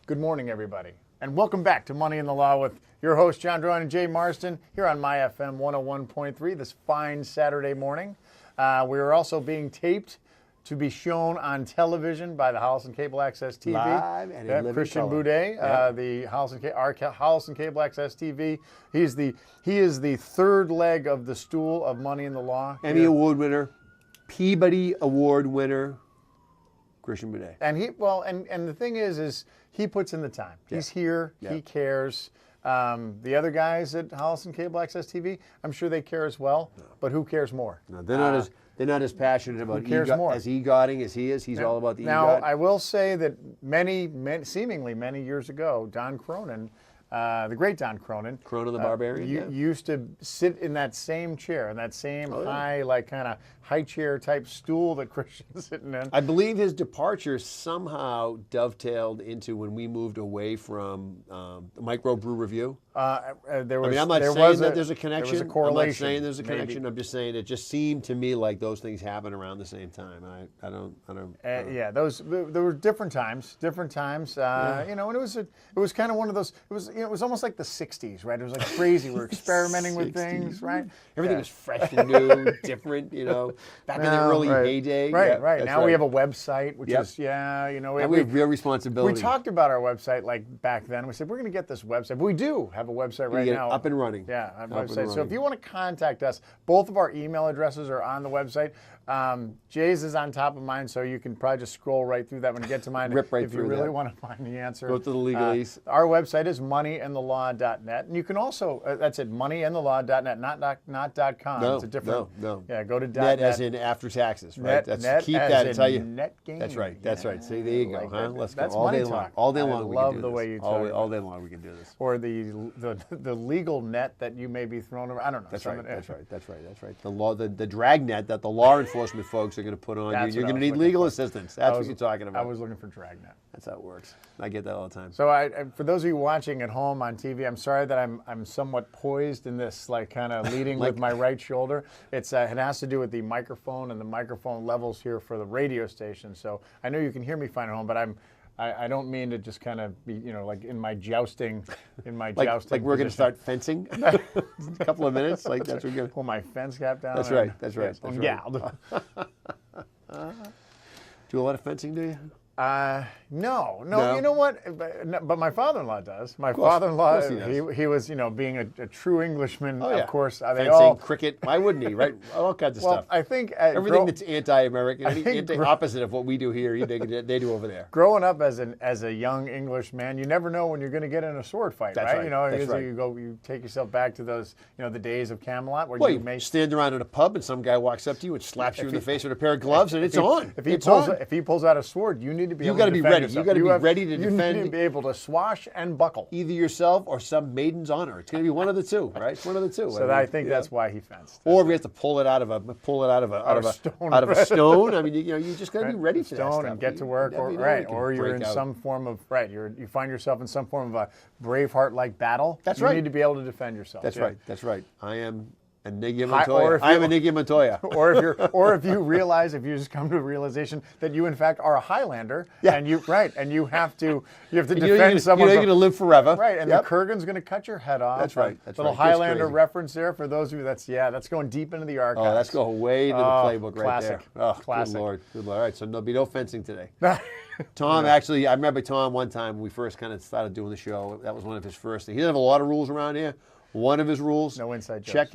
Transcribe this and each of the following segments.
Good morning, everybody, and welcome back to Money in the Law with your host, John Drowan and Jay Marston, here on My FM 101.3 this fine Saturday morning. We are also being taped to be shown on television by the Holliston Cable Access TV. Live and in living Christian color. Boudet, the Holliston Cable Access TV. He is the third leg of the stool of Money in the Law. Emmy Award winner, Peabody Award winner, Christian Boudet. And and the thing is he puts in the time. Yeah. He's here. Yeah. He cares. The other guys at Holliston Cable Access TV, I'm sure they care as well. No. But who cares more? No, they're not as passionate about EGOTting as he is. He's all about the EGOT. Now, I will say that seemingly many years ago, Don Cronin, the great Don Cronin, Cronin the Barbarian, used to sit in that same chair, in that same high chair type stool that Christian's sitting in. I believe his departure somehow dovetailed into when we moved away from the Microbrew Review. I'm not saying that there's a connection. There was a correlation. I'm not saying there's a connection. Maybe. I'm just saying it just seemed to me like those things happen around the same time. I don't. Yeah, there were different times. And it was kind of one of those. It was almost like the '60s, right? It was like crazy. We're experimenting with things, right? Everything was fresh and new, different. Back in the early heyday. Right. Now we have a website, which is we have real responsibility. We talked about our website like back then. We said we're going to get this website, but we do have a website right now. Up and running. Yeah, a website. So if you want to contact us, both of our email addresses are on the website. Jay's is on top of mine, so you can probably just scroll right through that when you get to mine. Rip right if through you really that. want to find the answer. Go to the legalese. Our website is moneyandthelaw.net, and you can also that's it, moneyandthelaw.net, not .com. No, it's a different. No. Yeah, go to net .net as in after taxes, right? Keep that and tell you. Net gain. That's right. See, there you go. Huh? Let's that's go all money day talk. long. All day long. I we love can do the this. way you talk. All day long we can do this. Or the legal net that you may be thrown around. I don't know. That's right. The drag net that the law enforcement folks are going to put on you. You're going to need legal assistance. That's what you're talking about. I was looking for dragnet. That's how it works. I get that all the time. So for those of you watching at home on TV, I'm sorry that I'm somewhat poised in this, like kind of leading with my right shoulder. It has to do with the microphone and the microphone levels here for the radio station. So I know you can hear me fine at home, but I don't mean to just kind of be, like in my jousting, like we're going to start fencing a couple of minutes. Like that's what we're going to pull my fence cap down. That's right. That's right. Do a lot of fencing, do you? No. You know what? But my father-in-law does. My father-in-law, he was, being a true Englishman. Of course, fencing, cricket. Why wouldn't he? Right? All kinds of stuff. I think everything that's anti-American, opposite of what we do here, they do over there. Growing up as a young English man, you never know when you're going to get in a sword fight. That's right. That's right. You take yourself back to those, the days of Camelot, where you may stand around in a pub and some guy walks up to you and slaps you in the face with a pair of gloves, and it's on. If he pulls out a sword, you need to be. You got to be ready. You got to be ready to defend. You need to be able to swash and buckle. Either yourself or some maiden's honor. It's going to be one of the two, right? It's one of the two. So I think that's why he fenced. Or if we have to pull it out of a stone. I mean, you just got to be ready for that stuff. And get to work, or you're in some form of you find yourself in some form of a Braveheart-like battle. That's right. You need to be able to defend yourself. That's right. I am Enigma Montoya. I am Enigma Montoya. Or if you just come to a realization that you in fact are a Highlander, and you have to defend someone. You're going to live forever, right? And the Kurgan's going to cut your head off. That's right. Little Highlander reference there for those of you. That's going deep into the archives. Oh, that's going way into the playbook right there. Oh, classic. Good Lord. All right, so there'll be no fencing today. Tom, actually, I remember Tom one time when we first kind of started doing the show. That was one of his first things. He didn't have a lot of rules around here. One of his rules: no inside jokes.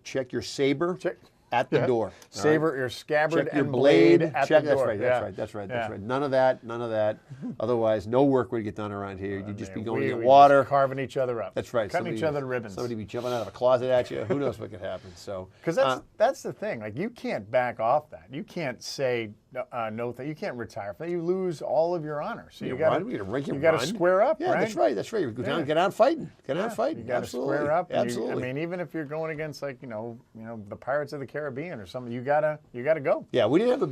Check your saber at the door. Saber, your scabbard, check your and blade at the door. That's right. None of that. Otherwise, no work would get done around here. You'd just be going to get we'd water, just carving each other up. That's right. Cutting each other to ribbons. Somebody be jumping out of a closet at you. Who knows what could happen? So, because that's the thing. Like you can't back off that. You can't say no. You can't retire from that. You lose all of your honor. So you got to square up. Yeah, right? That's right. You go down, get out fighting. You got to square up. Absolutely. I mean, even if you're going against the Pirates of the Caribbean or something, you gotta go. Yeah, we didn't have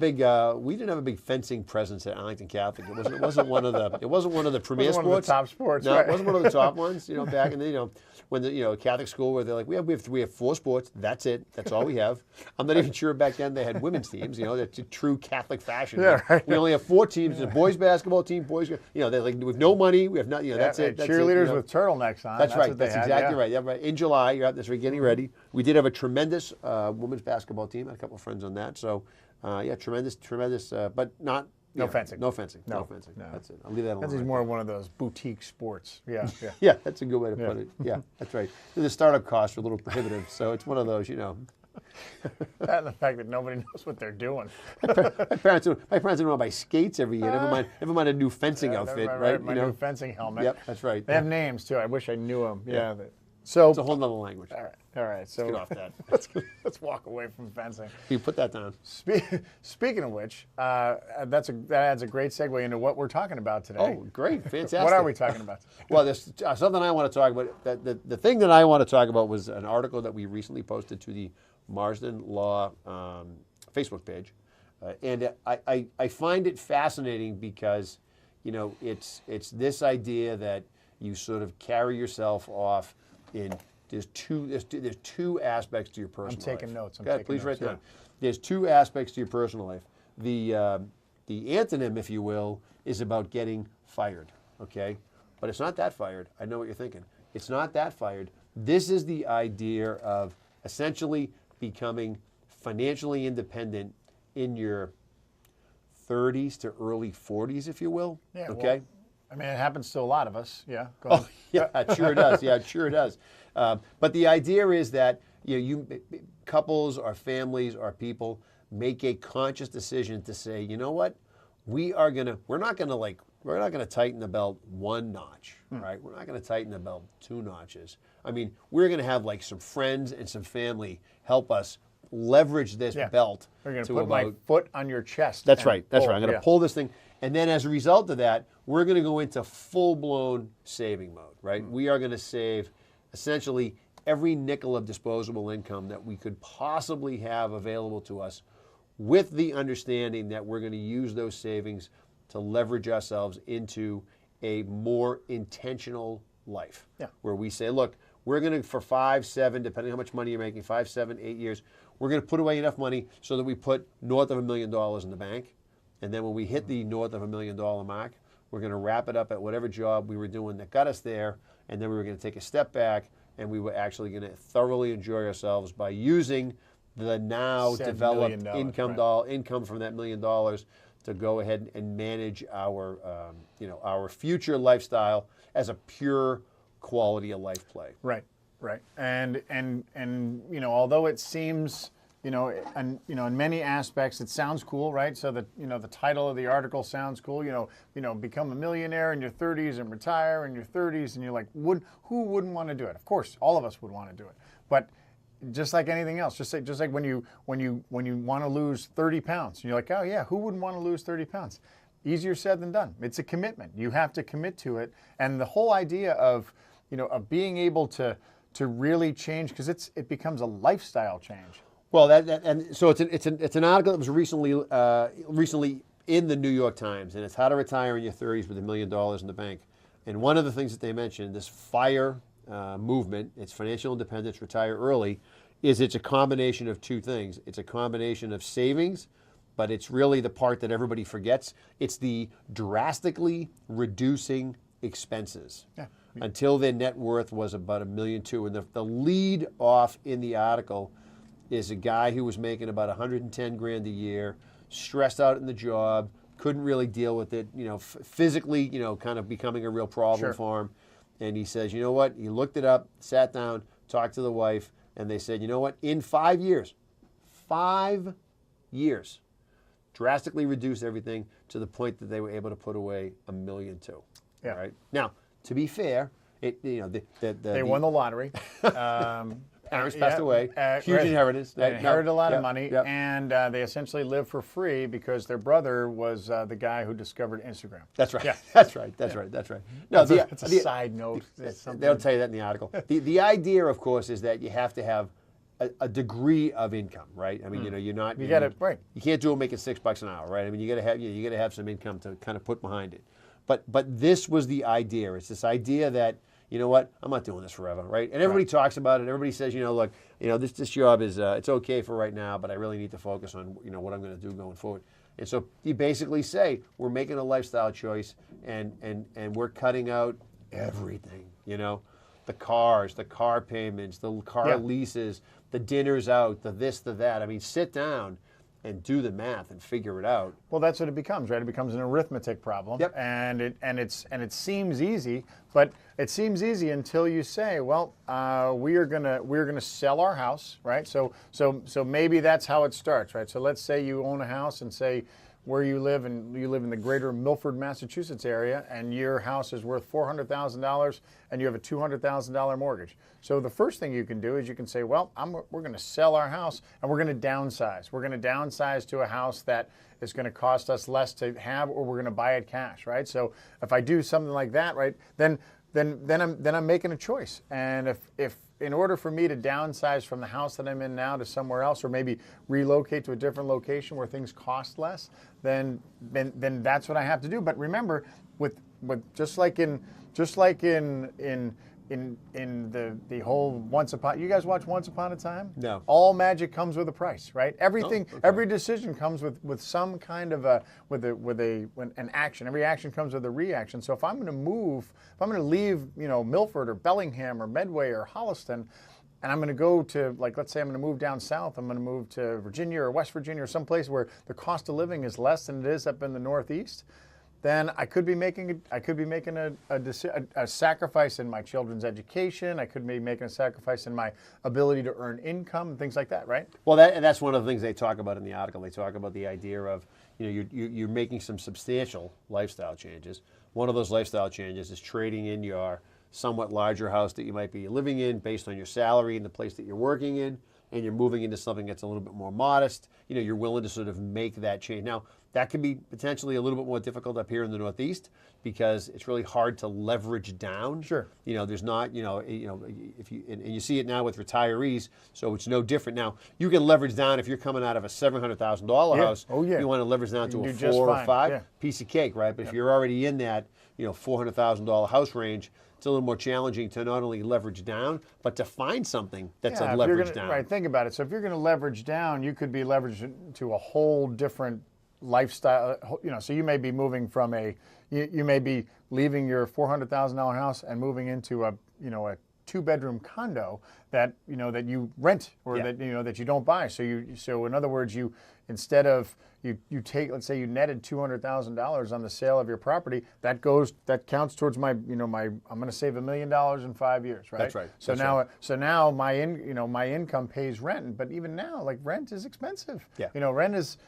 a big fencing presence at Arlington Catholic. It wasn't one of the premier sports. One of the top sports. No, right. It wasn't one of the top ones. Back in the when the Catholic school where they're like we have 4 sports. That's it. That's all we have. I'm not even sure back then they had women's teams. That's a true Catholic Catholic fashion. Yeah, right. We only have 4 teams: a boys basketball team, they're like with no money. We have not. That's it. That's cheerleaders it, with turtlenecks on. That's right. What they That's had, exactly yeah. right. Yeah, right. In July, you're out this week getting ready. We did have a tremendous women's basketball team. I had a couple of friends on that. So, tremendous, but not. No fencing. No fencing. No. No fencing. No. That's it. I'll leave that alone. Fencing's more one of those boutique sports. Yeah. Yeah, that's a good way to put it. Yeah, that's right. The startup costs are a little prohibitive, so it's one of those, That and the fact that nobody knows what they're doing. My parents don't know buy skates every year. Never mind a new fencing outfit, right? My new fencing helmet. Yep, that's right. They have names too. I wish I knew them. Yeah. So it's a whole nother language. All right. So Get off that. let's walk away from fencing. You put that down. Speaking of which, that adds a great segue into what we're talking about today. Oh, great, fantastic. What are we talking about today? Well, there's something I want to talk about. The thing that I want to talk about was an article that we recently posted to the Marsden Law Facebook page, and I find it fascinating because, it's this idea that you sort of carry yourself off in. There's two aspects to your personal life. I'm taking notes. Please write down. There's 2 aspects to your personal life. The antonym, if you will, is about getting fired. Okay, but it's not that fired. I know what you're thinking. It's not that fired. This is the idea of essentially becoming financially independent in your 30s to early 40s, if you will. Yeah. Okay. Well, it happens to a lot of us. Yeah. Go on. Yeah, it sure does. Yeah, it sure does. But the idea is that couples or families or people make a conscious decision to say, you know what, we're not gonna tighten the belt 1 notch, right? We're not gonna tighten the belt 2 notches. I mean, we're gonna have like some friends and some family help us leverage this belt. We're going to put my foot on your chest. That's right. That's right. I'm going to pull this thing. And then as a result of that, we're going to go into full-blown saving mode, right? We are going to save essentially every nickel of disposable income that we could possibly have available to us, with the understanding that we're going to use those savings to leverage ourselves into a more intentional life. Yeah. Where we say, look, we're going to, for 5, 7, depending on how much money you're making, 5, 7, 8 years, we're going to put away enough money so that we put north of $1 million in the bank. And then when we hit the north of $1 million mark, we're going to wrap it up at whatever job we were doing that got us there. And then we were going to take a step back, and we were actually going to thoroughly enjoy ourselves by using the now developed income from that $1 million to go ahead and manage our future lifestyle as a pure quality of life play. Right. And although it seems, in many aspects it sounds cool, right? So that, the title of the article sounds cool, become a millionaire in your 30s and retire in your 30s, and you're like, who wouldn't want to do it? Of course, all of us would want to do it. But just like anything else, just like when you want to lose 30 pounds, and you're like, oh yeah, who wouldn't want to lose 30 pounds? Easier said than done. It's a commitment. You have to commit to it. And the whole idea of being able to really change, because it becomes a lifestyle change. Well, and so it's an article that was recently in the New York Times, and it's how to retire in your 30s with $1 million in the bank. And one of the things that they mentioned, this FIRE movement, it's financial independence, retire early, it's a combination of 2 things. It's a combination of savings, but it's really the part that everybody forgets. It's the drastically reducing expenses. Yeah. Until their net worth was about $1.2 million. And the lead off in the article is a guy who was making about 110 grand a year, stressed out in the job, couldn't really deal with it, physically, kind of becoming a real problem for him. And he says, you know what? He looked it up, sat down, talked to the wife, and they said, you know what? In 5 years, drastically reduced everything to the point that they were able to put away $1.2 million. Yeah. Right? Now, to be fair, they won the lottery. Parents passed away. Huge inheritance. They inherited a lot of money, and they essentially lived for free because their brother was the guy who discovered Instagram. That's right. Yeah. That's right. No, it's a side note. They'll tell you that in the article. The idea, of course, is that you have to have a degree of income, right? I mean, you're not. You got it right. You can't do it making $6 an hour, right? I mean, you got to have some income to kind of put behind it. But this was the idea. It's this idea that you know what, I'm not doing this forever, right? And everybody talks about it. Everybody says, look, this job is it's okay for right now, but I really need to focus on what I'm going to do going forward. And so you basically say we're making a lifestyle choice, and we're cutting out everything. The cars, the car payments, the car leases, the dinners out, the this, the that. I mean, sit down and do the math and figure it out. Well, that's what it becomes, right? It becomes an arithmetic problem. Yep. And it seems easy, but it seems easy until you say, well, we're gonna sell our house, right? So maybe that's how it starts, right? So let's say you own a house, and say where you live, and you live in the greater Milford, Massachusetts area, and your house is worth $400,000, and you have a $200,000 mortgage. So the first thing you can do is you can say, well, we're going to sell our house, and we're going to downsize. We're going to downsize to a house that is going to cost us less to have, or we're going to buy it cash, right? So if I do something like that, right, then I'm making a choice. And if in order for me to downsize from the house that I'm in now to somewhere else, or maybe relocate to a different location where things cost less, then that's what I have to do. But remember, with just like in the whole Once Upon, you guys watch Once Upon a Time? No. All magic comes with a price, right? Everything, okay. Every decision comes with some kind of an action. Every action comes with a reaction. So if I'm going to leave, Milford or Bellingham or Medway or Holliston, and I'm going to go to, like, let's say I'm going to move down south. I'm going to move to Virginia or West Virginia or someplace where the cost of living is less than it is up in the Northeast. Then I could be making a sacrifice in my children's education. I could be making a sacrifice in my ability to earn income and things like that, right? Well, that's one of the things they talk about in the article. They talk about the idea of you're making some substantial lifestyle changes. One of those lifestyle changes is trading in your somewhat larger house that you might be living in based on your salary and the place that you're working in, and you're moving into something that's a little bit more modest. You're willing to sort of make that change. Now, that can be potentially a little bit more difficult up here in the Northeast because it's really hard to leverage down. Sure. There's not, if you and you see it now with retirees, so it's no different. Now, you can leverage down if you're coming out of a $700,000 house. Oh, yeah. You want to leverage down to a 4 or 5 yeah. piece of cake, right? But if you're already in that, $400,000 house range, it's a little more challenging to not only leverage down, but to find something that's a leverage down. Right, think about it. So if you're going to leverage down, you could be leveraged to a whole different lifestyle. So you may be moving from you may be leaving your $400,000 house and moving into a 2-bedroom condo that that you rent, or that that you don't buy. So in other words, instead of you take, let's say you netted $200,000 on the sale of your property, that counts towards my I'm going to save $1 million in 5 years, right? That's right. So now my income pays rent, but even now, like, rent is expensive. Yeah. Rent is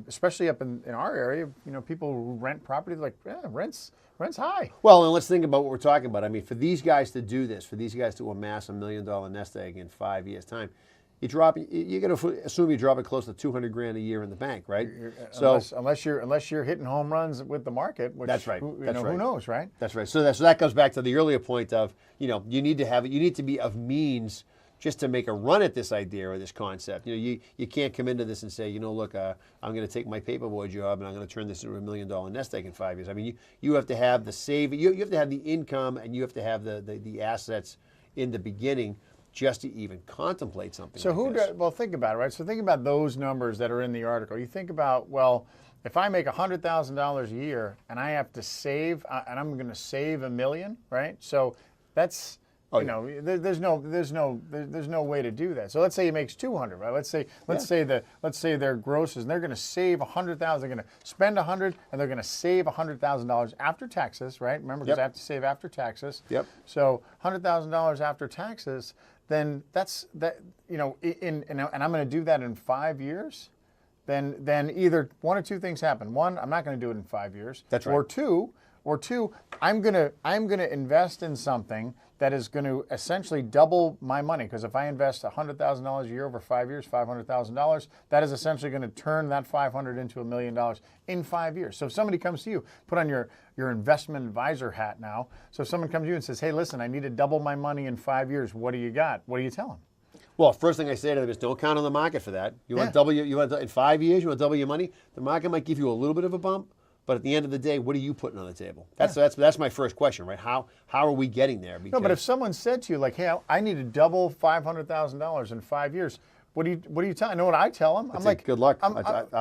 especially up in our area, people who rent property, like, rent's high. Well, and let's think about what we're talking about. I mean, for these guys to do this, for these guys to amass $1 million nest egg in 5 years' time, you're going to assume you're dropping close to $200,000 a year in the bank, right? Unless you're hitting home runs with the market, which, that's right. Who knows, right? That's right. So that goes back to the earlier point of you need to be of means just to make a run at this idea or this concept. You can't come into this and say, look, I'm going to take my paperboy job and I'm going to turn this into $1 million nest egg in 5 years. I mean, you have to have the saving, you have to have the income, and you have to have the assets in the beginning just to even contemplate something. So like this. Well, think about it, right? So think about those numbers that are in the article. You think about, well, if I make $100,000 a year and I have to save, and I'm going to save $1 million, right? So that's there's no way to do that. So let's say he makes 200, right? Let's say their grosses, and they're going to save 100,000. They're going to spend 100, and they're going to save $100,000 after taxes, right? Remember, because I have to save after taxes. Yep. So $100,000 after taxes. Then that's that. And I'm going to do that in 5 years. Then either one or two things happen. One, I'm not going to do it in 5 years. That's right. Or two, I'm gonna invest in something that is going to essentially double my money. Because if I invest $100,000 a year over 5 years, $500,000, that is essentially going to turn that $500 into $1 million in 5 years. So if somebody comes to you, put on your investment advisor hat now. So if someone comes to you and says, "Hey, listen, I need to double my money in 5 years. What do you got?" What do you tell them? Well, first thing I say to them is, don't count on the market for that. You want to double in 5 years. You want to double your money. The market might give you a little bit of a bump, But at the end of the day, what are you putting on the table? That's my first question, right? How are we getting there? No, but if someone said to you, like, hey, I need to double $500,000 in 5 years, what do you tell? I know what I tell them. I'm like, good luck. I'm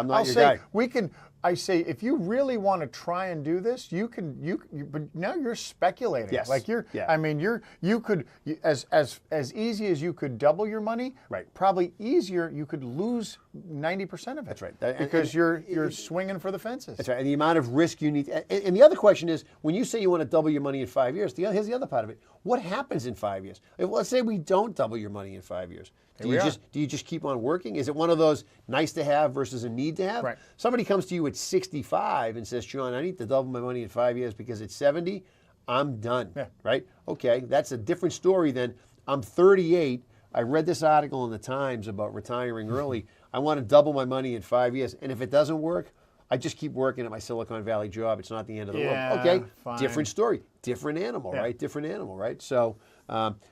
not your guy. I say, if you really want to try and do this, you can. But now you're speculating. Yes. Like I mean, you could as easy as you could double your money. Right. Probably easier, you could lose 90% of it. That's right. Because you're swinging for the fences. That's right. And the amount of risk you need. And the other question is, when you say you want to double your money in 5 years, here's the other part of it. What happens in 5 years? Let's say we don't double your money in 5 years. Do you just keep on working? Is it one of those nice to have versus a need to have? Right. Somebody comes to you at 65 and says, John, I need to double my money in 5 years because at 70, I'm done. Yeah. Right? Okay, that's a different story than I'm 38. I read this article in the Times about retiring early. I want to double my money in 5 years. And if it doesn't work, I just keep working at my Silicon Valley job. It's not the end of the world. Okay, fine. Different story. Different animal, right? Different animal, right? So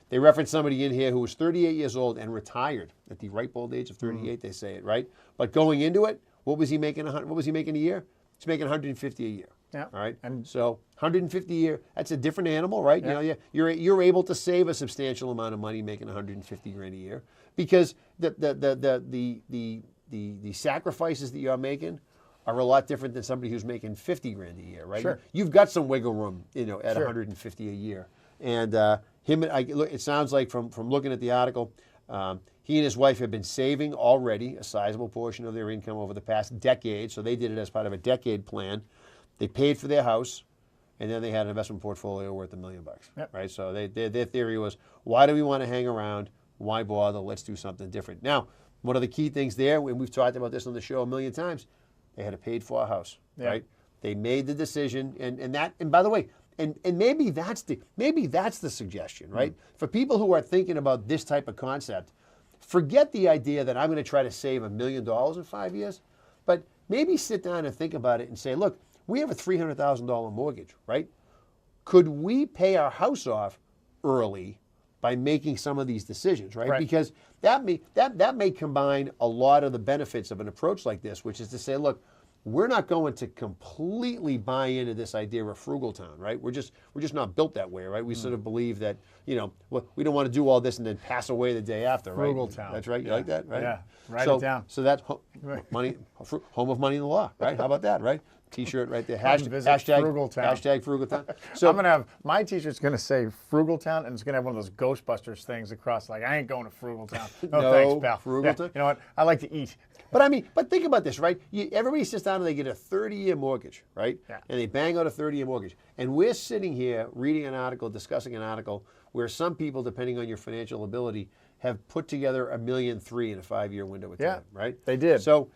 they reference somebody in here who was 38 years old and retired at the ripe old age of 38, they say it, right? But going into it, what was he making a year? He's making 150 a year. Yeah. All right. And so 150 a year, that's a different animal, right? Yeah. You know, you're able to save a substantial amount of money making 150 grand a year because the sacrifices that you're making are a lot different than somebody who's making 50 grand a year, right? Sure. You've got some wiggle room, at Sure. 150 a year. And it sounds like from looking at the article, he and his wife have been saving already a sizable portion of their income over the past decade. So they did it as part of a decade plan. They paid for their house, and then they had an investment portfolio worth $1 million, Yep. right? So their theory was, why do we want to hang around? Why bother? Let's do something different. Now, one of the key things there, and we've talked about this on the show a million times, they had a paid-for house, right? They made the decision, and by the way, and maybe that's the suggestion, right? For people who are thinking about this type of concept, forget the idea that I'm going to try to save $1 million in 5 years, but maybe sit down and think about it and say, look, we have a $300,000 mortgage, right? Could we pay our house off early by making some of these decisions, right? Because that may combine a lot of the benefits of an approach like this, which is to say, look, we're not going to completely buy into this idea of frugal town, right? We're just not built that way, right? We sort of believe that, we don't want to do all this and then pass away the day after, right? Frugal town. That's right. You like that, right? Yeah. Write it down. So that's money, home of money in the law, right? How about that, right? T-shirt right there. Hashtag Frugal Town. Hashtag Frugal Town. So I'm gonna have my T-shirt's gonna say Frugal Town, and it's gonna have one of those Ghostbusters things across. Like, I ain't going to Frugal Town. No thanks, pal. Frugal Town? You know what? I like to eat. But think about this, right? Everybody sits down and they get a 30-year mortgage, right? Yeah. And they bang out a 30-year mortgage. And we're sitting here reading an article, discussing an article where some people, depending on your financial ability, have put together $1.3 million in a 5-year window of time, right? They did. So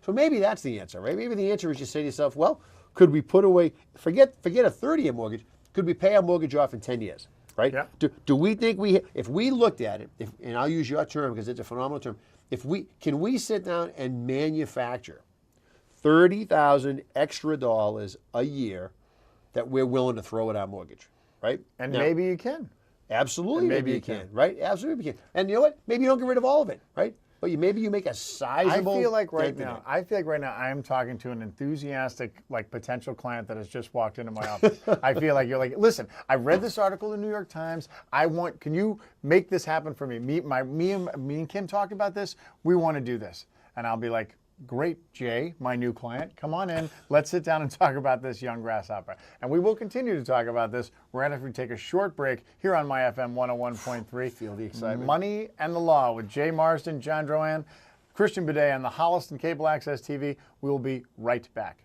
maybe that's the answer, right? Maybe the answer is you say to yourself, well, could we put away, forget a 30-year mortgage, could we pay our mortgage off in 10 years, right? Yeah. Do we think if we looked at it, and I'll use your term because it's a phenomenal term, can we sit down and manufacture $30,000 extra a year that we're willing to throw at our mortgage, right? And now, maybe you can. Absolutely, and maybe you can, right? Absolutely, you can. And you know what? Maybe you don't get rid of all of it, right? But maybe you make a sizable. I feel like right now I am talking to an enthusiastic, potential client that has just walked into my office. I feel like you're like, listen, I read this article in the New York Times. Can you make this happen for me? Me and Kim talked about this. We want to do this, and I'll be like, great, Jay, my new client. Come on in. Let's sit down and talk about this young grasshopper. And we will continue to talk about this right after we take a short break here on my FM 101.3. Feel the excitement. Money and the Law with Jay Marsden, John Drohan, Christian Bidet on the Holliston Cable Access TV. We will be right back.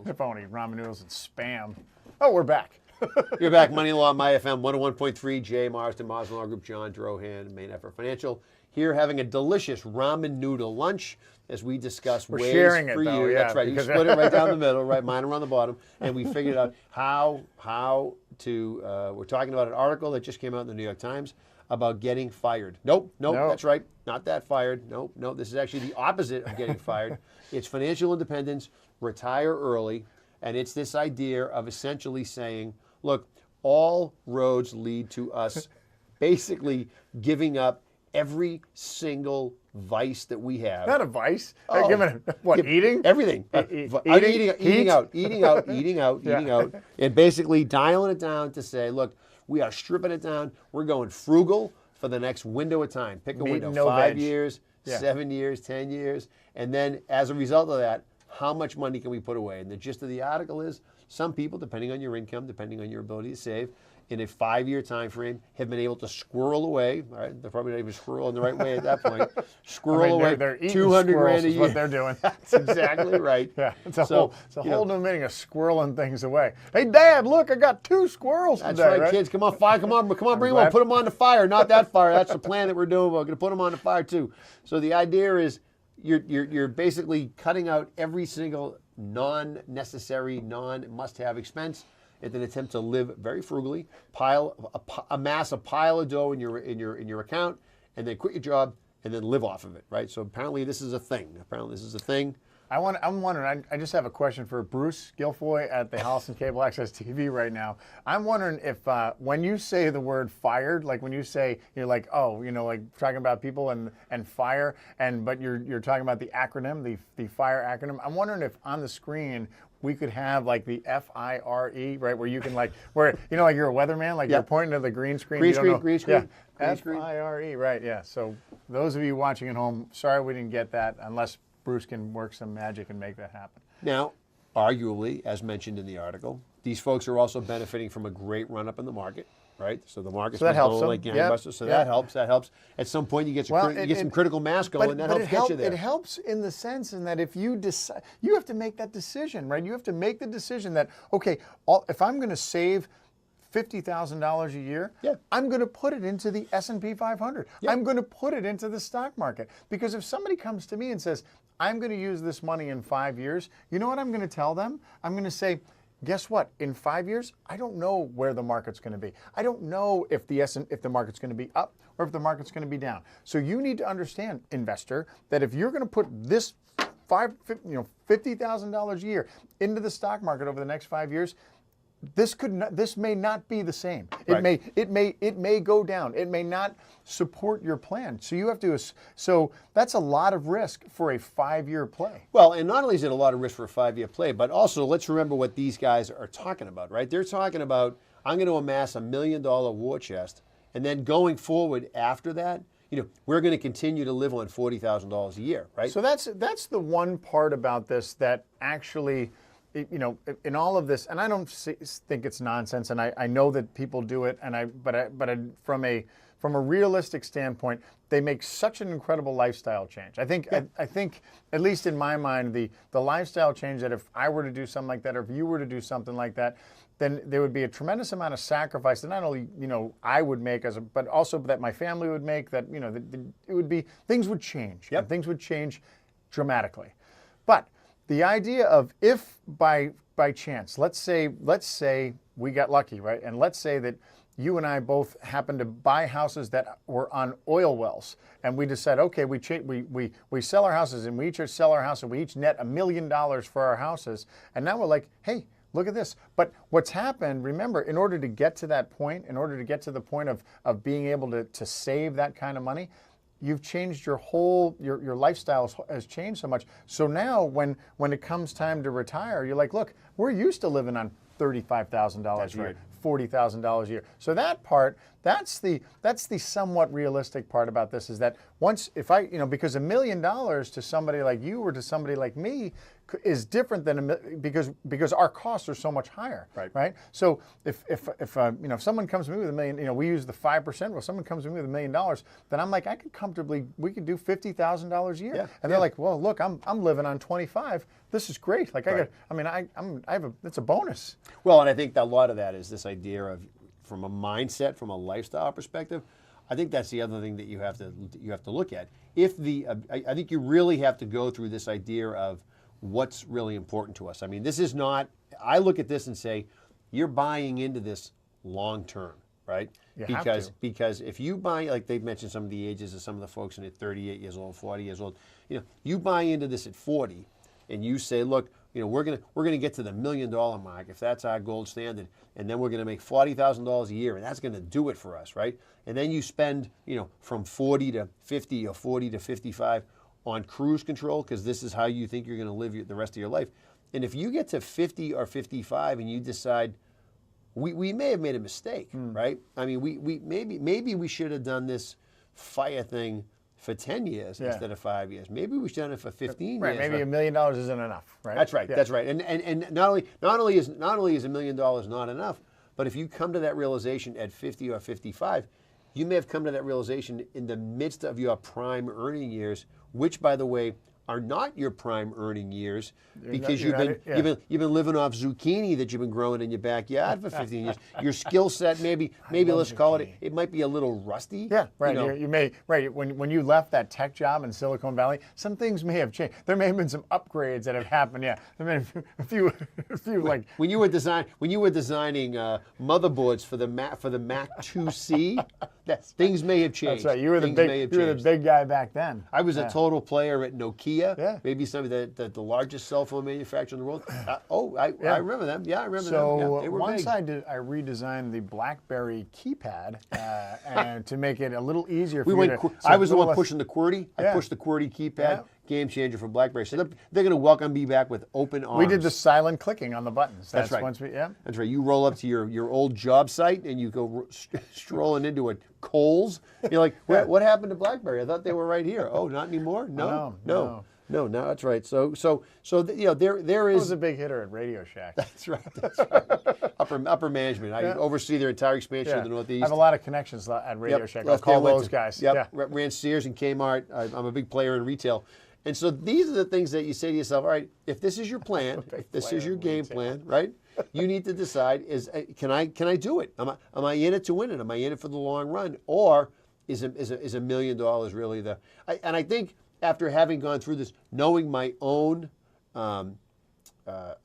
If only ramen noodles and Spam. Oh, we're back. You're back. Money and Law, my FM 101.3. Jay Marsden, Marsden Law Group, John Drohan, Main Effort Financial. Here having a delicious ramen noodle lunch as we discuss ways sharing for it, though, you. yeah, That's right. You split it right down the middle, right? Mine around the bottom. And we figured out how to, we're talking about an article that just came out in the New York Times about getting fired. Nope, that's right. Not that fired. Nope, this is actually the opposite of getting fired. It's financial independence, retire early, and it's this idea of essentially saying, look, all roads lead to us basically giving up every single vice that we have. Not a vice. Oh, Give it what? Eating? Everything. Eating out, and basically dialing it down to say, look, we are stripping it down. We're going frugal for the next window of time. Pick a window, no 5 veg. years, 7 years, 10 years, and then as a result of that, how much money can we put away? And the gist of the article is some people, depending on your income, depending on your ability to save, in a 5-year time frame, have been able to squirrel away. All right, they're probably not even squirreling the right way at that point. Squirrel away they're eating 200 grand a is year. what they're doing. That's exactly right. Yeah, it's a whole new meaning of squirreling things away. Hey, Dad, look, I got 2 squirrels That's today. right, kids. Come on, fire. Come on, bring them on. Put them on the fire. Not that fire. That's the plan that we're doing. We're going to put them on the fire too. So the idea is you're basically cutting out every single non-necessary, non-must-have expense in an attempt to live very frugally, amass a pile of dough in your account, and then quit your job and then live off of it, right? So apparently this is a thing. I'm wondering, I just have a question for Bruce Guilfoyle at the Holliston Cable Access TV right now. I'm wondering if when you say the word fired, like when you say, you're like, oh, like talking about people and fire, but you're talking about the acronym, the FIRE acronym. I'm wondering if on the screen we could have like the F.I.R.E, right, where you can like you're a weatherman, like you're pointing to the green screen. Green screen. Yeah. F.I.R.E, right, yeah. So those of you watching at home, sorry we didn't get that, unless Bruce can work some magic and make that happen. Now, arguably, as mentioned in the article, these folks are also benefiting from a great run-up in the market, right? So the market's been going like gangbusters, so that helps. That helps. At some point, you get some critical mass going, and that helps get you there. It helps in the sense in that if you decide, you have to make that decision, right? You have to make the decision that, okay, if I'm going to save $50,000 a year, I'm going to put it into the S&P 500. I'm going to put it into the stock market. Because if somebody comes to me and says, I'm going to use this money in 5 years, you know what I'm going to tell them? I'm going to say, guess what? In 5 years, I don't know where the market's going to be. I don't know if the market's going to be up or if the market's going to be down. So you need to understand, investor, that if you're going to put this $50,000 a year into the stock market over the next 5 years, this may not be the same. Right. It may go down. It may not support your plan. So you have to. So that's a lot of risk for a 5-year play. Well, and not only is it a lot of risk for a 5-year play, but also let's remember what these guys are talking about, right? They're talking about, I'm going to amass $1 million war chest, and then going forward after that, we're going to continue to live on $40,000 a year, right? So that's the one part about this that actually, in all of this, and I don't think it's nonsense, and I know that people do it, but from a realistic standpoint, they make such an incredible lifestyle change. I think at least in my mind, the lifestyle change that if I were to do something like that, or if you were to do something like that, then there would be a tremendous amount of sacrifice that not only I would make but also that my family would make. That it would be, things would change. Yep. And things would change dramatically. But the idea of, if by chance, let's say we got lucky, right? And let's say that you and I both happened to buy houses that were on oil wells, and we decide, okay, we sell our houses, and we each sell our house, and we each net $1 million for our houses, and now we're like, hey, look at this. But what's happened, remember, in order to get to that point, in order to get to the point of being able to save that kind of money, you've changed your lifestyle has changed so much. So now when it comes time to retire, you're like, look, we're used to living on $35,000 a year, $40,000 a year. So that part, that's the somewhat realistic part about this, is that once, because $1 million to somebody like you or to somebody like me is different than because our costs are so much higher, right? So if someone comes to me with $1 million, we use the 5%. Well, someone comes to me with $1 million, then I'm like, we could do $50,000 a year, and they're like, well, look, I'm living on 25. This is great. Like it's a bonus. Well, and I think that a lot of that is this idea of, from a mindset, from a lifestyle perspective. I think that's the other thing that you have to look at. I think you really have to go through this idea of what's really important to us. I mean, this is not, I look at this and say, you're buying into this long term, right? Because if you buy, like they've mentioned some of the ages of some of the folks in it, 38 years old, 40 years old, you buy into this at 40 and you say, look, we're gonna get to the $1 million mark if that's our gold standard, and then we're gonna make $40,000 a year, and that's gonna do it for us, right? And then you spend, from 40 to 50 or 40 to 55 on cruise control because this is how you think you're gonna live the rest of your life. And if you get to 50 or 55 and you decide, we may have made a mistake, right? I mean, maybe we should have done this FIRE thing for 10 years instead of 5 years. Maybe we should have done it for 15 right, years. Maybe $1 million isn't enough, right? That's right. Yeah. That's right. And not only is $1 million not enough, but if you come to that realization at 50 or 55, you may have come to that realization in the midst of your prime earning years, which, by the way, are not your prime earning years because you've been living off zucchini that you've been growing in your backyard for 15 years. Your skill set maybe let's call it might be a little rusty. Yeah, right. You may when you left that tech job in Silicon Valley, some things may have changed. There may have been some upgrades that have happened. Yeah, there may have been a few like when you were designing motherboards for the Mac 2C. Things may have changed. That's right. You were the big guy back then. I was a total player at Nokia. Maybe some of the largest cell phone manufacturer in the world. I remember them. Yeah, I remember them. So they were once big. I redesigned the BlackBerry keypad and to make it a little easier for I was the one pushing the QWERTY. I pushed the QWERTY keypad. Yeah. Game changer for BlackBerry. So they're going to welcome me back with open arms. We did the silent clicking on the buttons. That's right. That's right. You roll up to your old job site and you go strolling into a Kohl's. You're like, what happened to BlackBerry? I thought they were right here. Oh, not anymore? No. That's right. So there is. I was a big hitter at Radio Shack. That's right. That's right. upper management. I oversee their entire expansion of the Northeast. I have a lot of connections at Radio Shack. I'll call those guys. Yep. Ran Sears and Kmart. I'm a big player in retail. And so these are the things that you say to yourself, all right, if this is your plan, if this is your game plan, right? You need to decide, can I do it? Am I in it to win it? Am I in it for the long run? Or is $1 million really and I think after having gone through this, knowing my own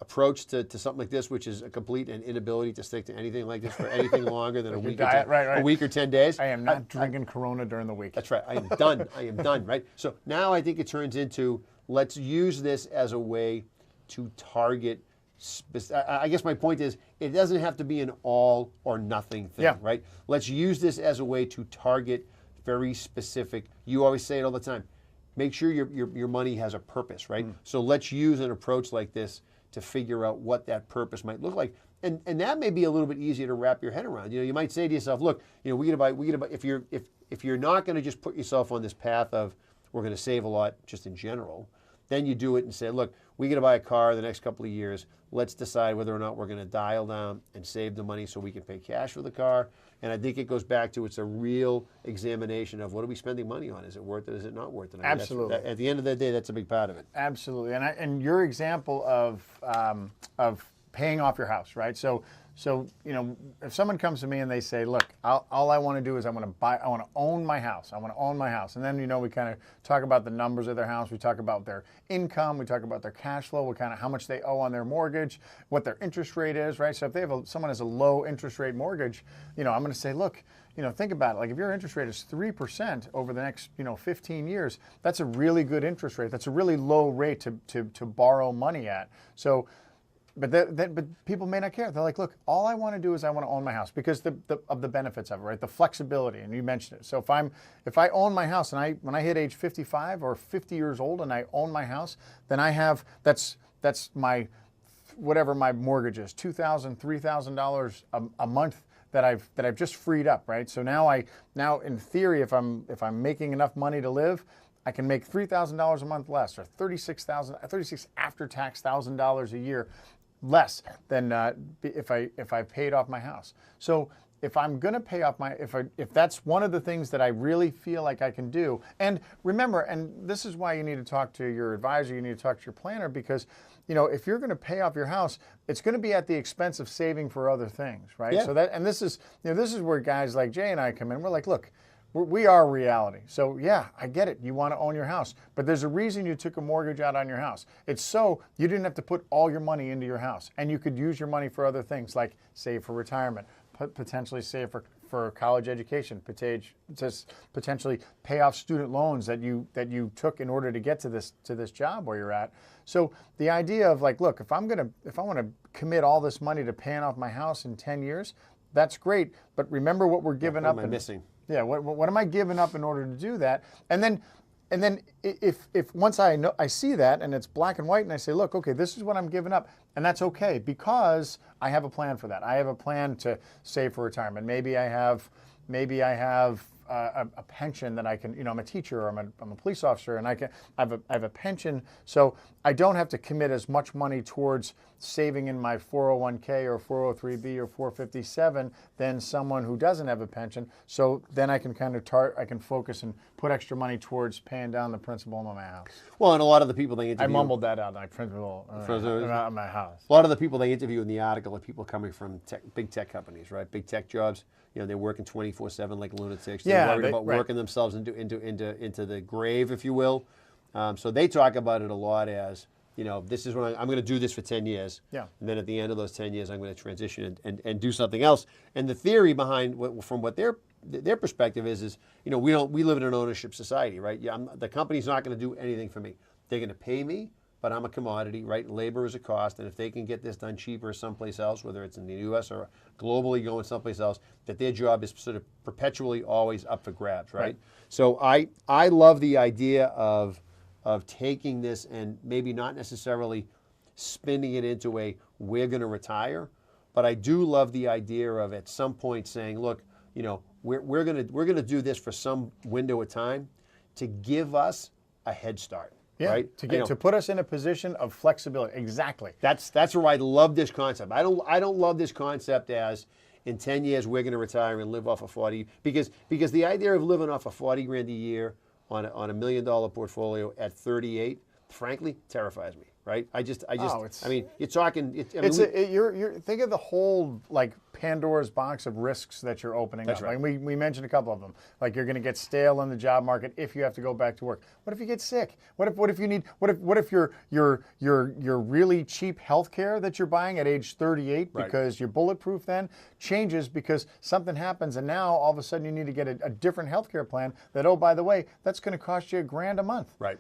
approach to something like this, which is a complete inability to stick to anything like this for anything longer than a week or 10 days. I am not drinking Corona during the week. That's right. I am done. I am done, right? So now I think it turns into, let's use this as a way to target. I guess my point is, it doesn't have to be an all or nothing thing, right? Let's use this as a way to target very specific. You always say it all the time. Make sure your money has a purpose, right? So let's use an approach like this to figure out what that purpose might look like, and that may be a little bit easier to wrap your head around. You might say to yourself, look, we gotta buy. If you're not going to just put yourself on this path of we're going to save a lot just in general, then you do it and say, look, we got to buy a car the next couple of years. Let's decide whether or not we're going to dial down and save the money so we can pay cash for the car. And I think it goes back to, it's a real examination of what are we spending money on? Is it worth it? Is it not worth it? Absolutely. At the end of the day, that's a big part of it. Absolutely. And your example of paying off your house, right? So if someone comes to me and they say, look, all I want to do is I want to own my house. I want to own my house. And then, we kind of talk about the numbers of their house. We talk about their income. We talk about their cash flow, how much they owe on their mortgage, what their interest rate is, right? So if someone has a low interest rate mortgage, I'm going to say, look, think about it. Like if your interest rate is 3% over the next, 15 years, that's a really good interest rate. That's a really low rate to borrow money at. So, but people may not care. They're like, look, all I want to do is I want to own my house because of the benefits of it, right? The flexibility, and you mentioned it. So if I own my house and when I hit age 55 or 50 years old and I own my house, then that's my whatever my mortgage is, $2,000, $3,000 a month that I've just freed up, right? So now in theory, if I'm making enough money to live, I can make $3,000 a month less, or $36 after-tax $1,000 a year less than if I paid off my house. So if I'm going to pay off if that's one of the things that I really feel like I can do, and remember, and this is why you need to talk to your advisor, you need to talk to your planner, because if you're going to pay off your house, it's going to be at the expense of saving for other things, right? Yeah. So this is where guys like Jay and I come in. We're like, look, we are reality. So yeah, I get it. You want to own your house, but there's a reason you took a mortgage out on your house. It's so you didn't have to put all your money into your house, and you could use your money for other things like save for retirement, potentially save for college education, potentially pay off student loans that you took in order to get to this job where you're at. So the idea of like, look, if I want to commit all this money to paying off my house in 10 years, that's great. But remember what we're giving up. What am I missing? Yeah, what am I giving up in order to do that? And then if once I see that and it's black and white and I say, look, okay, this is what I'm giving up, and that's okay because I have a plan for that. I have a plan to save for retirement. Maybe I have a pension that I can, I'm a teacher or I'm a police officer and I have a pension, so I don't have to commit as much money towards saving in my 401k or 403b or 457 than someone who doesn't have a pension. So then I can I can focus and put extra money towards paying down the principal on my house. Well, and a lot of the people they interview. I mumbled that out, like principal on my house. A lot of the people they interview in the article are people coming from big tech companies, right? Big tech jobs. They're working 24/7 like lunatics. They're worried about working themselves into the grave, if you will. So they talk about it a lot as, this is when I'm going to do this for 10 years. Yeah. And then at the end of those 10 years, I'm going to transition and do something else. And the theory behind, from what their perspective is, we live in an ownership society, right? Yeah, the company's not going to do anything for me. They're going to pay me, but I'm a commodity, right? Labor is a cost, and if they can get this done cheaper someplace else, whether it's in the U.S. or globally going someplace else, that their job is sort of perpetually always up for grabs, right? So I love the idea of taking this and maybe not necessarily spinning it into we're going to retire, but I do love the idea of at some point saying, look, we're going to do this for some window of time to give us a head start. Yeah, right? to put us in a position of flexibility. Exactly. That's where I love this concept. I don't love this concept as in 10 years we're going to retire and live off of 40, because the idea of living off of 40 grand a year on a $1 million portfolio at 38, frankly, terrifies me. Right? I mean, you're talking. You're think of the whole like Pandora's box of risks that you're opening up. Right. Like we mentioned a couple of them. Like you're going to get stale in the job market if you have to go back to work. What if you get sick? What if your really cheap health care that you're buying at age 38 because you're bulletproof then changes because something happens and now all of a sudden you need to get a different health care plan that, oh, by the way, that's going to cost you $1,000 a month. Right.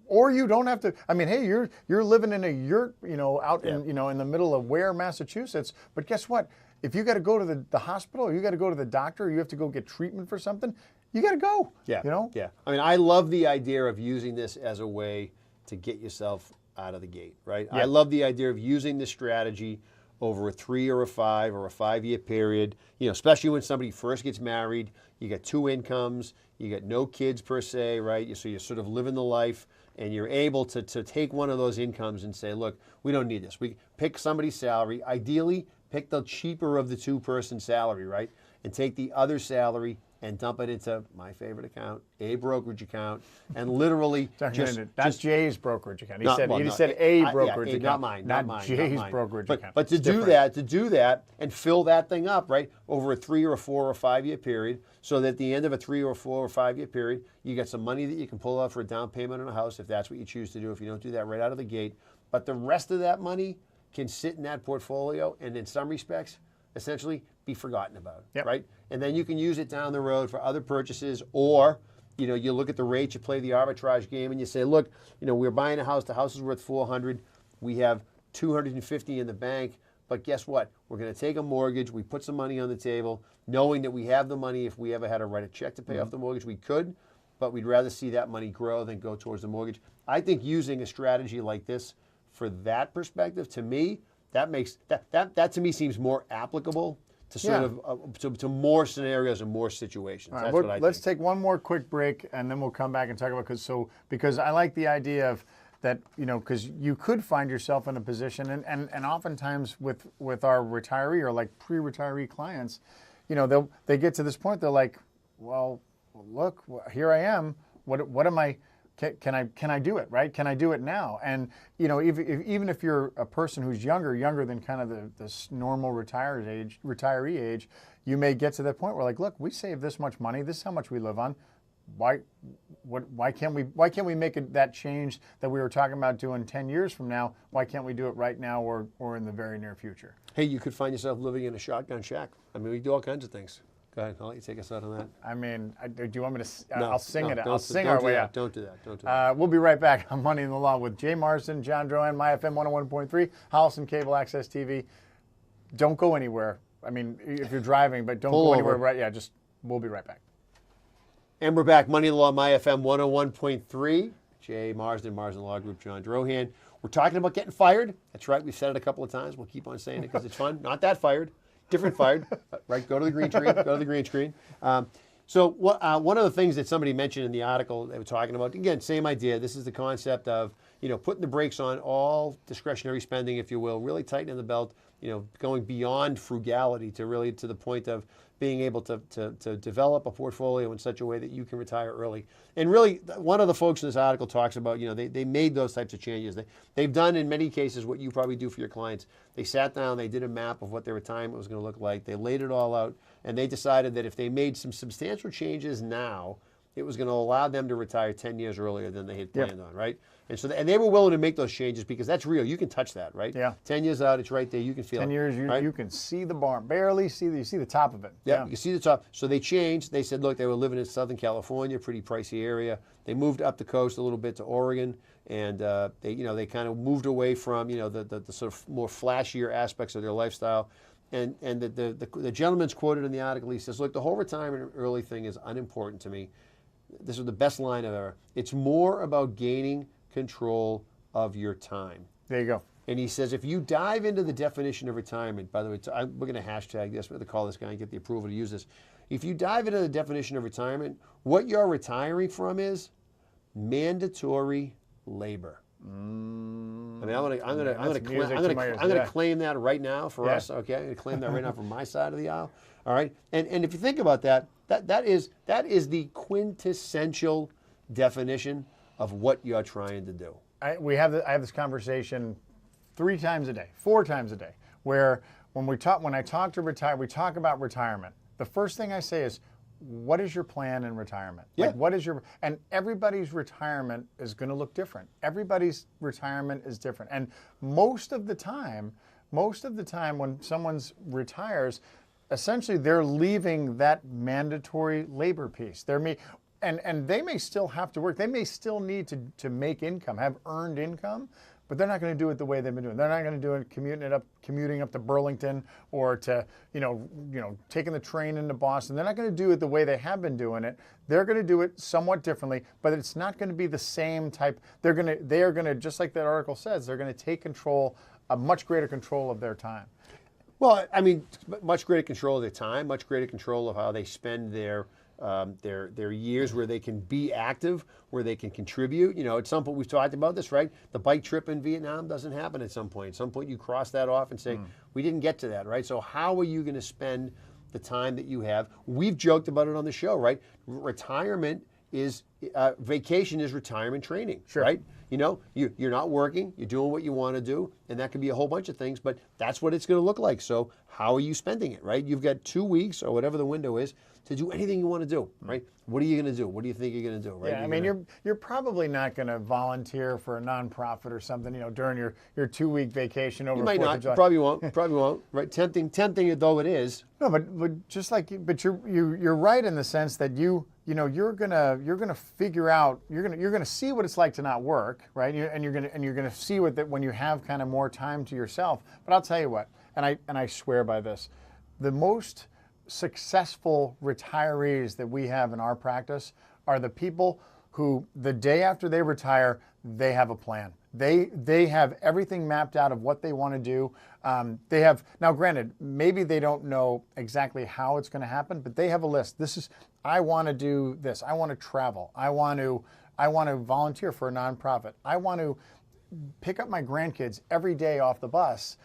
Or you don't have to. I mean, hey, you're living in a yurt, out in in the middle of Ware, Massachusetts. But guess what? If you got to go to the hospital, or you got to go to the doctor, or you have to go get treatment for something, you got to go. Yeah. Yeah. I mean, I love the idea of using this as a way to get yourself out of the gate, right? Yeah. I love the idea of using this strategy over a 3 or a 5 or a 5-year period. Especially when somebody first gets married, you got 2 incomes, you got no kids per se, right? So you're sort of living the life. And you're able to take one of those incomes and say, look, we don't need this. We pick somebody's salary. Ideally, pick the cheaper of the 2-person salary, right? And take the other salary and dump it into my favorite account, a brokerage account, and literally that's Jay's brokerage account. He said a brokerage account, not mine, Jay's brokerage account. But to do that and fill that thing up, right, over a 3 or a 4 or 5-year period, so that at the end of a 3 or 4 or 5-year period, you get some money that you can pull out for a down payment on a house if that's what you choose to do. If you don't do that right out of the gate, but the rest of that money can sit in that portfolio, and in some respects, essentially be forgotten about, right? And then you can use it down the road for other purchases, or you look at the rate, you play the arbitrage game, and you say, look, we're buying a house. The house is worth 400. We have 250 in the bank, but guess what? We're going to take a mortgage. We put some money on the table, knowing that we have the money. If we ever had to write a check to pay off the mortgage, we could, but we'd rather see that money grow than go towards the mortgage. I think using a strategy like this for that perspective, to me, that makes that to me seems more applicable to sort of to more scenarios and more situations. Right, that's what I think. Let's take one more quick break, and then we'll come back and talk about because I like the idea of that, because you could find yourself in a position, and oftentimes with our retiree or like pre-retiree clients, they get to this point, they're like, well, look, here I am. What am I? Can I do it, right? Can I do it now? And even if you're a person who's younger than kind of the normal retiree age, you may get to that point where like, look, we save this much money. This is how much we live on. why can't we make that change that we were talking about doing 10 years from now? Why can't we do it right now or in the very near future? Hey, you could find yourself living in a shotgun shack. I mean, we do all kinds of things. Go ahead, I'll let you take us out on that. I mean, do you want me to? No, I'll sing it. don't- I'll sing don't our do way that, out. Don't do that. Don't do that. We'll be right back on Money in the Law with Jay Marsden, John Drohan, MyFM 101.3, Holliston Cable Access TV. Don't go anywhere. I mean, if you're driving, but don't Pull go over. anywhere. Right? Yeah, we'll be right back. And we're back. Money in the Law, MyFM 101.3. Jay Marsden, Marsden Law Group, John Drohan. We're talking about getting fired. That's right. We've said it a couple of times. We'll keep on saying it because it's fun. Not that fired. Different fired. Right? Go to the green screen. Go to the green screen. So one of the things that somebody mentioned in the article they were talking about, again, same idea. This is the concept of, putting the brakes on all discretionary spending, if you will, really tightening the belt, going beyond frugality to the point of being able to develop a portfolio in such a way that you can retire early. And really, one of the folks in this article talks about, they made those types of changes. They've done in many cases what you probably do for your clients. They sat down, they did a map of what their retirement was going to look like. They laid it all out, and they decided that if they made some substantial changes now, it was going to allow them to retire 10 years earlier than they had planned on, right? And so, and they were willing to make those changes because that's real. You can touch that, right? Yeah. 10 years out, it's right there. You can feel 10 it. years, you can see the barn, barely see you see the top of it. Yeah, you can see the top. So they changed. They said, look, they were living in Southern California, pretty pricey area. They moved up the coast a little bit to Oregon, and they kind of moved away from the sort of more flashier aspects of their lifestyle. And the gentleman's quoted in the article. He says, look, the whole retirement early thing is unimportant to me. This is the best line I've ever. It's more about gaining control of your time. There you go. And he says, if you dive into the definition of retirement, by the way, we're going to hashtag this, we're going to call this guy and get the approval to use this. If you dive into the definition of retirement, what you're retiring from is mandatory labor. I mean, I'm going to claim that right now for us. Okay, I'm going to claim that right now from my side of the aisle. All right, and if you think about that is the quintessential definition of what you're trying to do. I have this conversation 3 times a day, 4 times a day, where when I talk to retire, we talk about retirement. The first thing I say is, what is your plan in retirement? Yeah. Like, and everybody's retirement is going to look different. Everybody's retirement is different. And most of the time when someone retires, essentially they're leaving that mandatory labor piece. And they may still have to work. They may still need to make income, have earned income, but they're not going to do it the way they've been doing. They're not going to do it commuting up to Burlington or to taking the train into Boston. They're not going to do it the way they have been doing it. They're going to do it somewhat differently, but it's not going to be the same type. They are going to, just like that article says, they're going to take a much greater control of their time. Well, I mean, much greater control of their time, much greater control of how they spend their years, where they can be active, where they can contribute. At some point, we've talked about this, right? The bike trip in Vietnam doesn't happen at some point. At some point, you cross that off and say, we didn't get to that, right? So how are you going to spend the time that you have? We've joked about it on the show, right? Retirement is, vacation is retirement training, right? You're not working, you're doing what you want to do, and that can be a whole bunch of things, but that's what it's going to look like. So how are you spending it, right? You've got 2 weeks or whatever the window is to do anything you want to do, right? What are you going to do? What do you think you're going to do, right? Yeah, I mean, you're probably not going to volunteer for a nonprofit or something, during your 2-week vacation over. You might 4th not. of July. Probably won't. Right? Tempting though it is. No, but just like, but you're right in the sense that you're gonna figure out, you're gonna see what it's like to not work, right? And you're gonna see when you have kind of more time to yourself. But I'll tell you what, and I swear by this, the most successful retirees that we have in our practice are the people who, the day after they retire, they have a plan. They have everything mapped out of what they want to do. They have, now granted, maybe they don't know exactly how it's going to happen, but they have a list. I want to do this. I want to travel. I want to volunteer for a nonprofit. I want to pick up my grandkids every day off the bus.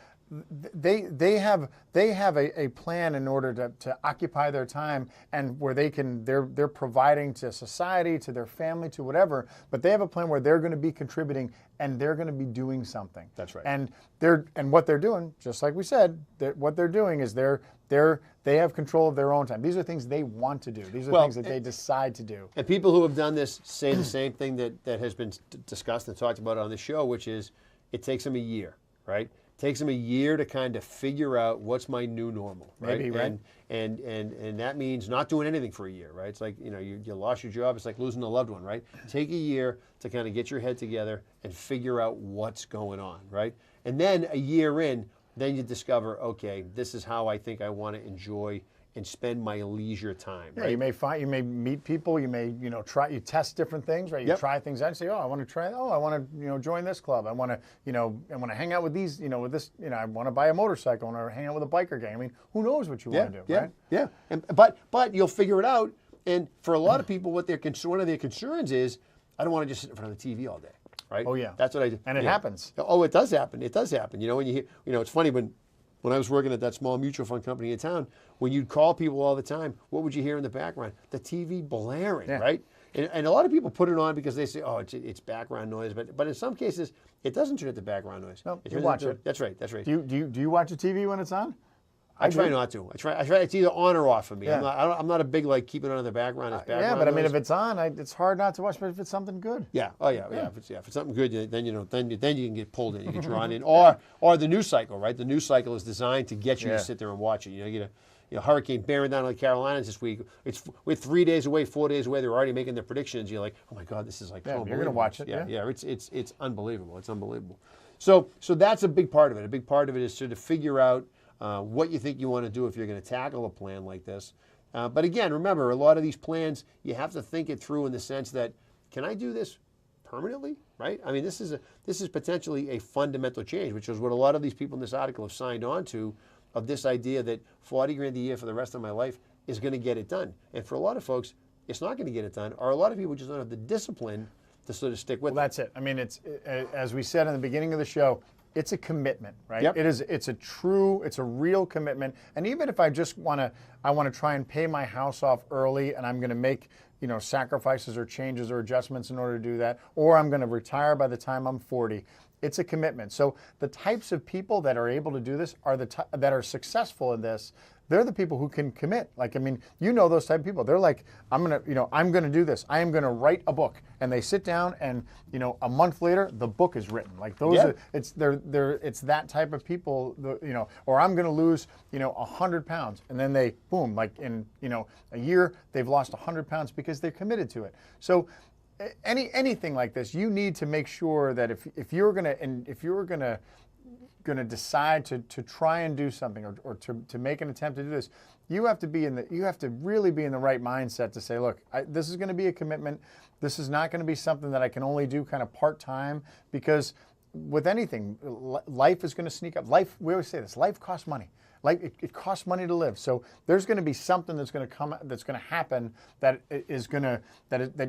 they have a plan in order to occupy their time, and where they're providing to society, to their family, to whatever, but they have a plan where they're going to be contributing and they're going to be doing something. That's right. And what they're doing, just like we said, what they're doing is they have control of their own time. These are things they want to do. These are things that they decide to do. And people who have done this say the same thing that has been discussed and talked about on the show, which is it takes them a year, right? It takes them a year to kind of figure out what's my new normal, right? Maybe, right? And that means not doing anything for a year, right? It's like, you lost your job. It's like losing a loved one, right? Take a year to kind of get your head together and figure out what's going on, right? And then a year in, then you discover, okay, this is how I think I want to enjoy and spend my leisure time. Yeah, right? you may meet people, you may you test different things, right? You try things out and say, I want to join this club. I want to hang out with these, with this, I want to buy a motorcycle, I want to hang out with a biker gang. I mean, who knows what you want to do, right? Yeah. But you'll figure it out. And for a lot of people, one of their concerns is, I don't want to just sit in front of the TV all day. Right? Oh yeah, that's what I do. And it happens. Oh, it does happen. It does happen. When you hear, it's funny when I was working at that small mutual fund company in town, when you'd call people all the time, what would you hear in the background? The TV blaring, right? And a lot of people put it on because they say, oh, it's background noise, but in some cases, it doesn't turn into background noise. No, you watch it. That's right. Do you watch the TV when it's on? I try not to. I try. It's either on or off for me. Yeah. I'm not a big keeping it on in the background. As background yeah, but I mean, noise. if it's on, it's hard not to watch. But if it's something good, yeah. Oh yeah. If it's something good, then you can get pulled in, you get drawn in, or the news cycle, right? The news cycle is designed to get you to sit there and watch it. You get a hurricane bearing down on the Carolinas this week. We're 3 days away, 4 days away. They're already making their predictions. You're like, oh my God, this is like so unbelievable. You're gonna watch it. Yeah. It's unbelievable. It's unbelievable. So that's a big part of it. A big part of it is to figure out what you think you want to do if you're going to tackle a plan like this. But again, remember, a lot of these plans, you have to think it through in the sense that, can I do this permanently, right? I mean, this is potentially a fundamental change, which is what a lot of these people in this article have signed on to, of this idea that 40 grand a year for the rest of my life is going to get it done. And for a lot of folks, it's not going to get it done, or a lot of people just don't have the discipline to sort of stick with it. Well, that's it. I mean, it's as we said in the beginning of the show, it's a commitment, right? Yep. It's a real commitment. And even if I just want to try and pay my house off early, and I'm going to make, sacrifices or changes or adjustments in order to do that, or I'm going to retire by the time I'm 40, it's a commitment. So the types of people that are able to do this are that are successful in this. They're the people who can commit. Those type of people. They're like, I'm gonna do this. I am gonna write a book, and they sit down, and a month later, the book is written. It's that type of people. Or I'm gonna lose 100 pounds, and then they boom, in a year they've lost 100 pounds because they're committed to it. So anything like this, you need to make sure that if you're gonna decide to try and do something or to make an attempt to do this, you have to really be in the right mindset to say, look, this is going to be a commitment. This is not going to be something that I can only do kind of part-time, because with anything, life is going to sneak up. We always say this, life costs money. It costs money to live. So there's going to be something that's going to happen that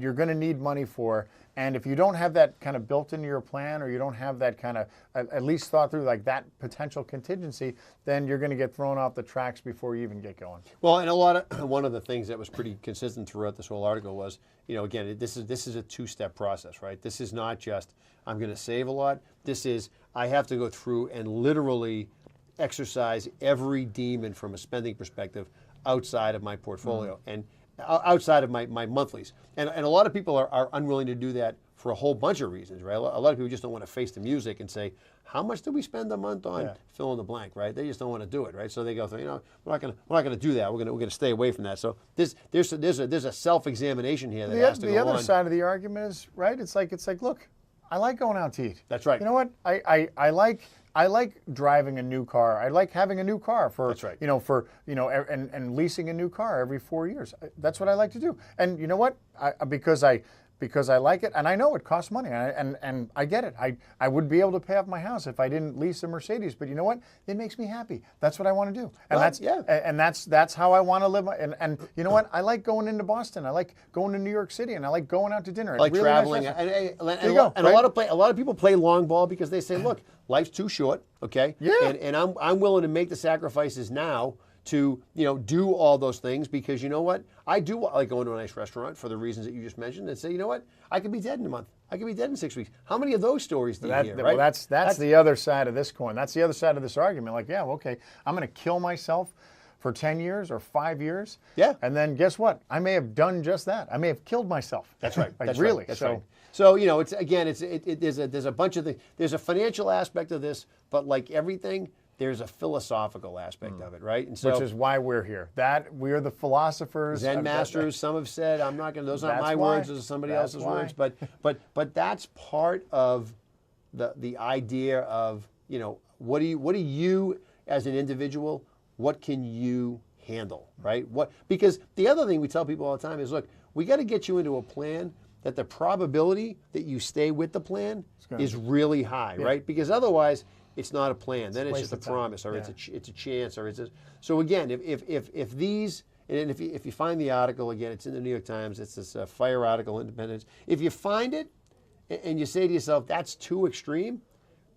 you're going to need money for. And if you don't have that kind of built into your plan, or you don't have that kind of at least thought through that potential contingency, then you're going to get thrown off the tracks before you even get going. Well, and one of the things that was pretty consistent throughout this whole article was, again, this is a two-step process, right? This is not just, I'm going to save a lot. This is, I have to go through and literally exercise every demon from a spending perspective outside of my portfolio and outside of my monthlies. And a lot of people are unwilling to do that for a whole bunch of reasons, right? A lot of people just don't want to face the music and say, how much do we spend a month on fill in the blank, right? They just don't want to do it, right? So they go through, we're not going to do that. We're going to stay away from that. So there's a self-examination here that has to go on. The other side of the argument is, right? It's like, look, I like going out to eat. That's right. You know what? I like driving a new car. I like having a new car for, That's right. And leasing a new car every 4 years. That's what I like to do. And you know what? Because I because I like it, and I know it costs money, and I get it. I would be able to pay off my house if I didn't lease a Mercedes, but you know what? It makes me happy. That's what I want to do, and that's how I want to live. And you know what? I like going into Boston. I like going to New York City, and I like going out to dinner. I like really traveling, nice and a lot of people play long ball because they say, look, life's too short, okay? Yeah. And I'm willing to make the sacrifices now to do all those things, because you know what? I do like going to a nice restaurant for the reasons that you just mentioned, and say, you know what? I could be dead in a month. I could be dead in 6 weeks. How many of those stories do you hear, right? Well, that's the other side of this coin. That's the other side of this argument. Like, yeah, well, okay, I'm going to kill myself for 10 years or 5 years. Yeah. And then guess what? I may have done just that. I may have killed myself. That's right. Like, that's really. Right. That's right. So, there's a bunch of things. There's a financial aspect of this, but like everything, there's a philosophical aspect of it, right? And so, which is why we're here. That we're the philosophers. Zen masters. Some have said, "I'm not going to." Those aren't my words. Those are somebody else's words. But that's part of the idea of what do you as an individual, what can you handle, right? Because the other thing we tell people all the time is, look, we got to get you into a plan that the probability that you stay with the plan is really high, right? Because otherwise, it's not a plan. Then it's just a promise, or it's a chance, or it's a. So again, if these, and if you find the article again, it's in the New York Times. It's this FIRE article, Independence. If you find it, and you say to yourself, that's too extreme,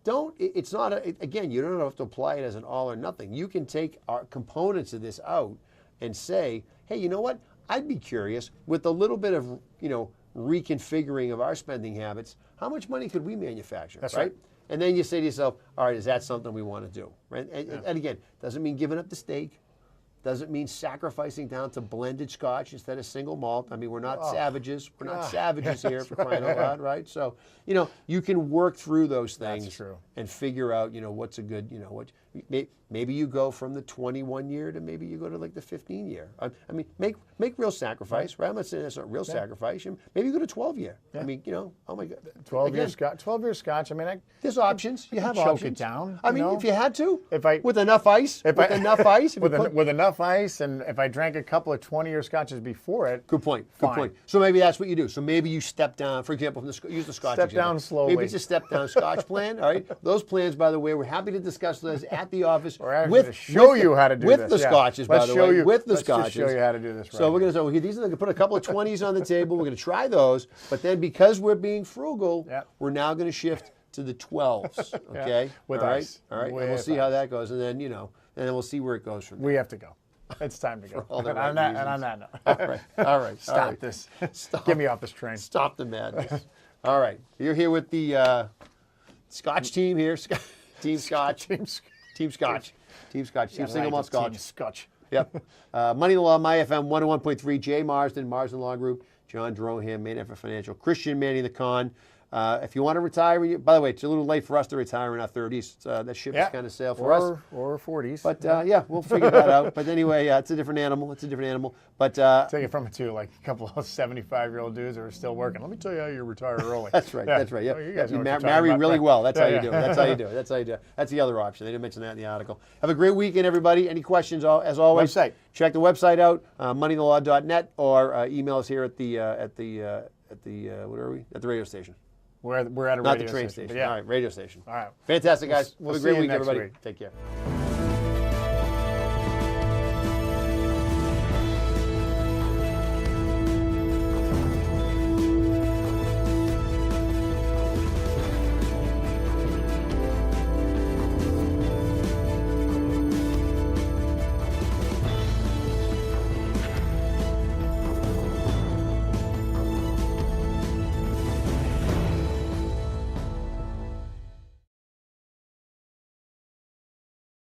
don't. It's not. Again, you don't have to apply it as an all or nothing. You can take our components of this out and say, hey, you know what? I'd be curious, with a little bit of reconfiguring of our spending habits, how much money could we manufacture? That's right. And then you say to yourself, all right, is that something we want to do? Right? And again, doesn't mean giving up the steak. Doesn't mean sacrificing down to blended scotch instead of single malt. I mean, we're not savages. We're not savages here, for crying out loud, right? So, you can work through those things and figure out, what's a good, maybe you go from the 21 year to maybe you go to like the 15 year. I mean, make real sacrifice, right? I'm not saying that's not real sacrifice. Maybe you go to 12 year. Yeah. I mean, oh my God. 12 year scotch. 12 year scotch. I mean, there's options. You have choke options. It down. I mean, if you had to, with enough ice, with enough ice, and if I drank a couple of 20-year scotches before it. Good point. Good point. So maybe that's what you do. So maybe you step down. For example, use the scotch. Step down slowly. Maybe it's a step down scotch plan. All right. Those plans, by the way, we're happy to discuss those at the office. To show you how to do with this. the scotches, by the way. With the scotches. Let's show you how to do this. So we're going to put a couple of 20s on the table. We're going to try those, but then because we're being frugal, we're now going to shift to the 12s. Okay. With ice. All right. And we'll see how that goes, and then and then we'll see where it goes from there. We have to go. It's time to go. And on that note. All right. Stop this. Get me off this train. Stop the madness. All right. You're here with the Scotch team here. Team Scotch. Team Scotch. Team Single Malt Scotch. Scotch. Yep. Money in the Law, My FM 101.3. Jay Marsden, Marsden Law Group. John Droham, Main Effort Financial. Christian Manning the Con. If you want to retire, by the way, it's a little late for us to retire in our 30s. That ship is kind of sailed for us. Or 40s. But we'll figure that out. But anyway, it's a different animal. But take it from it too, like a couple of 75-year-old dudes that are still working. Let me tell you how you retire early. That's right. That's right. Yeah. Well, you guys you marry really well. That's how you do it. That's how you do it. That's the other option. They didn't mention that in the article. Have a great weekend, everybody. Any questions? As always, website. Check the website out, moneyinthelaw.net, or email us here at the what are we? At the radio station. We're at a radio station. Not the train station. Yeah. All right, radio station. All right. Fantastic, guys. We'll have a great see you week, next everybody. week. Take care.